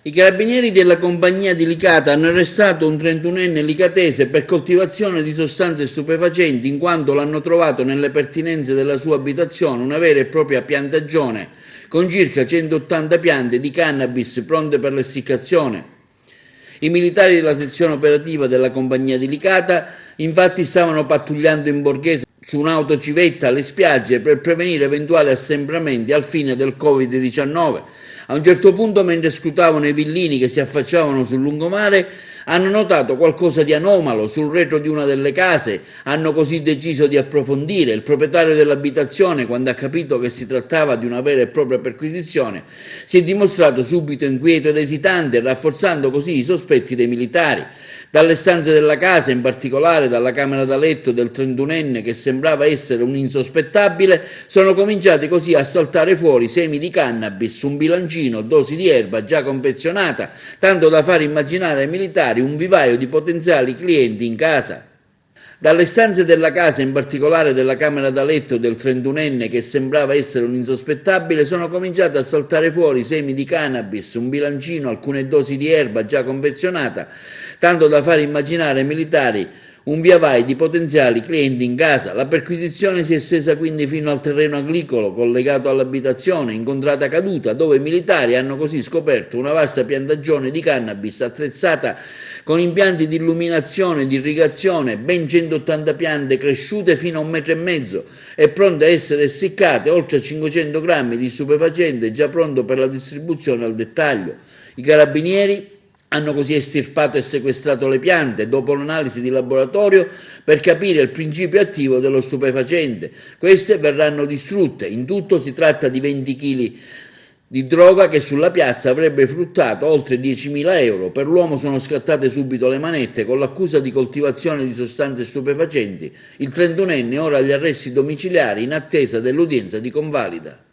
I carabinieri della compagnia di Licata hanno arrestato un 31enne licatese per coltivazione di sostanze stupefacenti in quanto l'hanno trovato nelle pertinenze della sua abitazione una vera e propria piantagione con circa 180 piante di cannabis pronte per l'essiccazione. I militari della sezione operativa della compagnia di Licata infatti stavano pattugliando in borghese su un'autocivetta alle spiagge per prevenire eventuali assembramenti al fine del Covid-19. A un certo punto, mentre scrutavano i villini che si affacciavano sul lungomare, hanno notato qualcosa di anomalo sul retro di una delle case, hanno così deciso di approfondire. Il proprietario dell'abitazione, quando ha capito che si trattava di una vera e propria perquisizione, si è dimostrato subito inquieto ed esitante, rafforzando così i sospetti dei militari. Dalle stanze della casa, in particolare dalla camera da letto del 31enne che sembrava essere un insospettabile, sono cominciati così a saltare fuori semi di cannabis, un bilancino, dosi di erba già confezionata, tanto da far immaginare ai militari un vivaio di potenziali clienti in casa. Dalle stanze della casa, in particolare della camera da letto del 31enne che sembrava essere un insospettabile, sono cominciati a saltare fuori semi di cannabis, un bilancino, alcune dosi di erba già confezionata, tanto da far immaginare ai militari un via vai di potenziali clienti in casa. La perquisizione si è estesa quindi fino al terreno agricolo collegato all'abitazione, incontrata caduta, dove i militari hanno così scoperto una vasta piantagione di cannabis attrezzata con impianti di illuminazione e di irrigazione, ben 180 piante cresciute fino a 1,5 metri e pronte a essere essiccate, oltre a 500 grammi di stupefacente già pronto per la distribuzione al dettaglio. I carabinieri hanno così estirpato e sequestrato le piante dopo un'analisi di laboratorio per capire il principio attivo dello stupefacente. Queste verranno distrutte. In tutto si tratta di 20 kg di droga che sulla piazza avrebbe fruttato oltre 10.000 euro. Per l'uomo sono scattate subito le manette con l'accusa di coltivazione di sostanze stupefacenti. Il 31enne ora agli arresti domiciliari in attesa dell'udienza di convalida.